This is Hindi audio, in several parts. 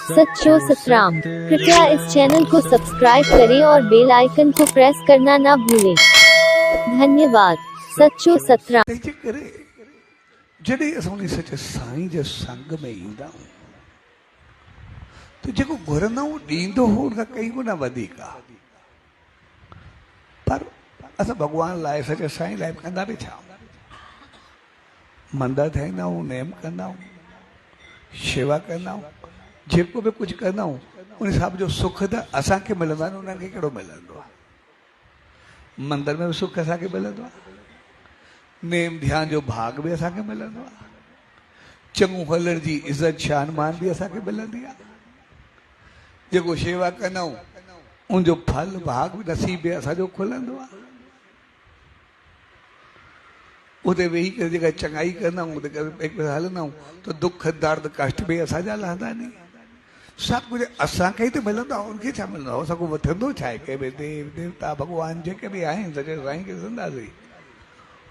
सच्चो सतराम। कृपया इस चैनल को सब्सक्राइब करें और बेल आइकन को प्रेस करना ना भूलें। धन्यवाद। सच्चो सतराम। तंहिंजे करे जॾहिं असां सच साईं जे संग में ईंदा आहियूं त जेको घुरंदा आहियूं ॾींदो हो उनखां कई गुना वधीक आहे। पर असां भॻवान लाइ सच साईं लाइ कंदा बि छा, मंदर ठाहींदा आहियूं, नेम कंदा आहियूं, शेवा कंदा आहियूं, जेको बि कुझु कंदा आहियूं उन हिसाब जो सुख त असांखे मिलंदो आहे, उन्हनि खे कहिड़ो मिलंदो आहे। मंदर में बि सुख असांखे मिलंदो आहे, नेम ध्यान जो भाग बि असांखे मिलंदो आहे, चङो हलण जी इज़त शान मान बि असांखे मिलंदी आहे। जेको शेवा कंदा आहियूं उनजो फल भाग बि नसीब बि असांजो खुलंदो आहे। उते वेही करे जेका चङाई कंदा आहियूं उते हलंदा आहियूं त दुख दर्द कष्ट बि असांजा लहंदा नी। सभु कुझु असांखे ई त मिलंदो आहे, उनखे छा मिलंदो आहे? असांखे वठंदो छा आहे? के बि देव देवता भॻवान जेके बि आहिनि सॼे साईं खे ॾिसंदासीं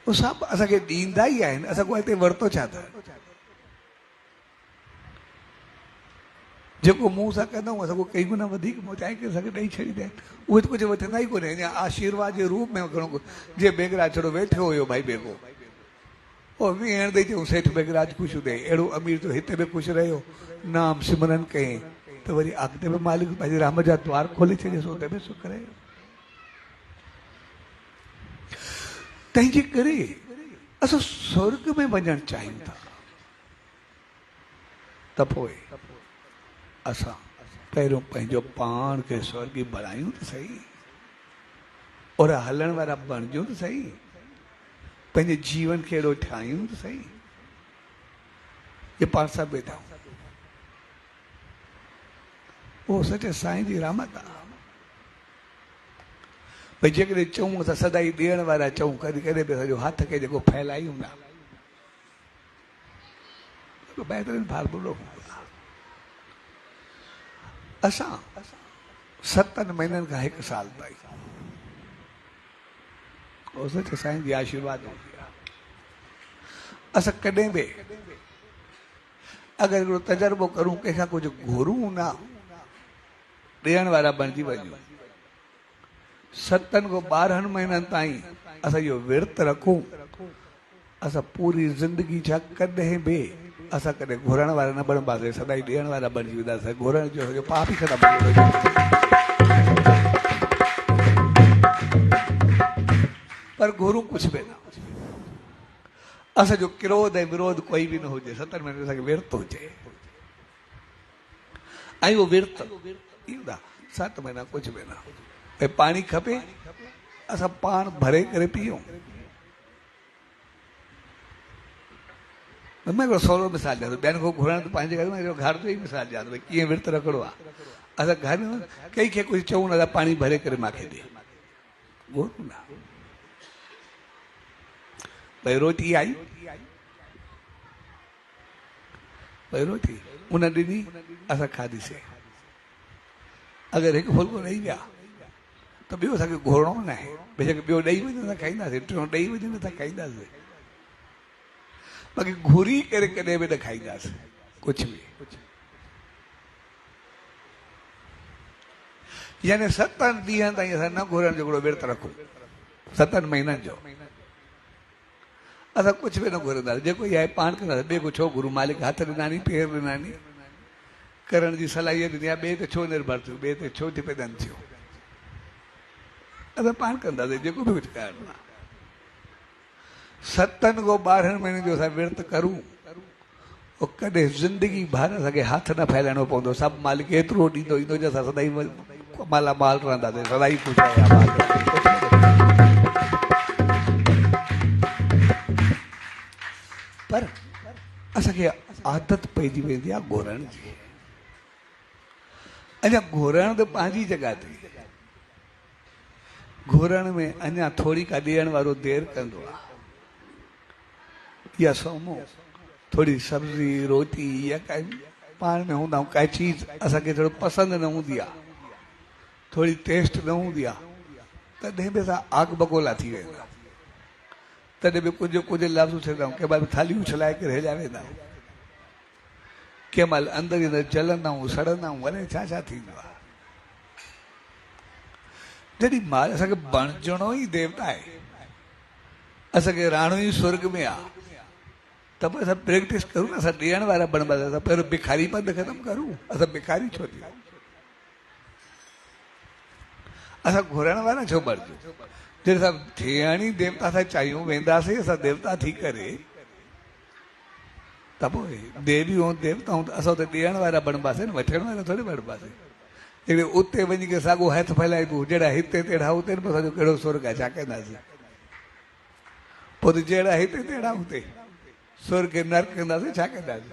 उहे सभु असांखे ॾींदा ई आहिनि, असां हिते वरितो छा त? जेको मुंहं सां कंदा आहियूं असां कई गुना वधीक पहुचाए करे असांखे ॾेई छॾींदा आहिनि। उहे त कुझु वठंदा ई कोन्हे, अञा आशीर्वाद जे रूप में घणो कुझु। जे बेगराज छड़ो वेठो हुयो भाई बेगो, और वेहण ॾेई चयूं सेठ बेगराज ख़ुशि हुजे, अहिड़ो अमीर तो हिते बि ख़ुशि रहियो, नाम सिमरन कयईं त वरी अॻिते बि मालिक पंहिंजे राम जा द्वार खोले छॾियसि, उते बि सुख रहियो। तंहिंजे करे असां स्वर्ग में वञणु चाहियूं था त पोइ असां पहिरियों पंहिंजो पाण खे स्वर्गी बणायूं त सही, और हलण वारा बणिजूं त सही, पंहिंजे जीवन खे अहिड़ो ठाहियूं त सही। ये पाण सभु वेठा उहो सच साईं जी रहमत आहे। भई जेकॾहिं चऊं असां सदाई ॾियण वारा चऊं, कॾहिं कॾहिं बि सॼो हथ खे जेको फैलायूं न बहितरीन फार्मूलो असां 7 महीननि खां 1 साल ताईं उहो सच साईं जी आशीर्वाद हूंदी आहे। असां कॾहिं बि अगरि हिकिड़ो तजुर्बो करूं, कंहिंखां कुझु घुरूं न, ॾियण वारा बणिजी वञूं। 7 खां 12 महीननि ताईं असां इहो विर्त रखूं, असां पूरी ज़िंदगी छा कॾहिं बि असां कॾहिं घुरण वारा न बणिबासीं, सदाई ॾियण वारा बणिजी वेंदासीं। घुरण जो पाप ई ख़तमु थी वेंदो। पर घुरूं कुझु बि न, असांजो क्रोध ऐं विरोध कोई बि न हुजे। 7 महीने असांखे विर्त हुजे ऐं उहो विर्त ईंदा 7 महीना कुझु बि न। भई पाणी खपे असां पाण भरे करे पीऊं। मैं हिकिड़ो सवलो मिसाल ॾियां थो, ॿियनि खां घुरण त पंहिंजे घर में घर जो ई मिसाल ॾियां थो, भई कीअं विर्त रखिणो आहे। असां घर में कंहिंखे कुझु चऊं न, पाणी भरे करे मूंखे ॾे, घुरूं न। भई रोटी आई, भई रोटी उन ॾिनी असां खाधीसीं, अगरि हिकु फुल्को ॾेई विया त ॿियो असांखे घुरणो न आहे। बेशक ॿियो ॾेई वञे त खाईंदासीं, टियों ॾेई वञे त खाईंदासीं, बाक़ी घुरी करे कॾहिं बि न खाईंदासीं कुझु बि। यानी 7 ॾींहंनि ताईं असां न घुरण जो हिकिड़ो विर्त रखूं, 7 महीननि जो असां कुझु बि न घुरंदासीं। जेको इहा आहे पाण कंदासीं, ॿिए को छो गुरू मालिक हथ ॾिनानी, पेर ॾिनानी, करण जी सलाहियत ॾिनी आहे, ॿिए ते छो निर्भर थियो, ॿिए ते छो डिपेंडेंट थियो। असां पाण कंदासीं जेको बि कुझु करणो आहे। 7 खां 12 महीने जो असां विर्त करूं, कॾहिं ज़िंदगी भर असांखे हथ न फैलाइणो पवंदो। सभु मालिक एतिरो ॾींदो ईंदो जो असां सदाई मालामाल रहंदासीं, सदाई ख़ुशि रहिया। पर असांखे आदत पइजी वेंदी आहे घुरण जी। अञा घुरण त पंहिंजी जॻह ते, घुरण में अञा थोरी का ॾियण वारो देरि कंदो आहे, या सोमो थोरी सब्जी रोटी या काई पाण में हूंदा आहियूं, काई चीज़ असांखे थोरो पसंदि न हूंदी आहे, थोरी टेस्ट न हूंदी आहे, तॾहिं बि असां आग बगोला थी वेंदा, तॾहिं बि कुझु कुझु लफ़्ज़ छॾंदा आहियूं, कंहिं महिल थाली उछलाए करे हेॾा वेंदा आहियूं। कंहिं महिल अंदरि अंदरि जलंदा आहियूं सड़ंदा आहियूं वरी छा छा थींदो आहे। जॾहिं मां असांखे बणजणो ई देवता आहे, असांखे रहणो ई स्वर्ग में आहे, त पोइ असां प्रैक्टिस करूं न। असां ॾियण वारा बणिबा था, पहिरियों भिखारी पद ख़तमु करूं। असां भिखारी छो थियूं, असां घुरण वारा छो बणिजूं। जॾहिं असां थियण ई देवता था चाहियूं, वेंदासीं असां देवता थी करे, त पोइ देवी ऐं देवता त असां त ॾियण वारा बणिबासीं न, वठण वारा थोरी बणिबासीं। हिकिड़े उते वञी करे साॻियो हथु फैलाइबो, जहिड़ा हिते तहिड़ा हुते, पोइ असांजो कहिड़ो स्वर्ग आहे, छा कंदासीं? पोइ त जहिड़ा हिते तहिड़ा हुते, स्वर्ग नर्क कंदासीं, छा कंदासीं?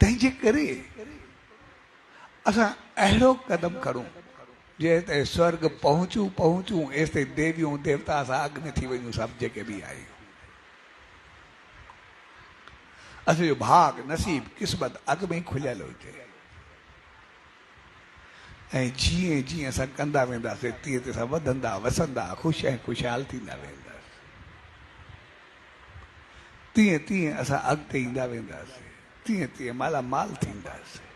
तंहिंजे करे असां अहिड़ो कदम खणूं जे ते स्वर्ग पहुचूं एसि ताईं देवियूं देवता असां अॻु में थी वञूं, सभु जेके बि आहियूं। असांजो भाग नसीब क़िस्मत अॻु में ई खुलियल हुजे, ऐं जीअं जीअं असां कंदा वेंदासीं तीअं तीअं असां वधंदा वसंदा ख़ुशि ऐं ख़ुशहाल थींदा वेंदासीं। तीअं तीअं असां अॻिते ईंदा वेंदासीं, तीअं तीअं मालामाल थींदासीं।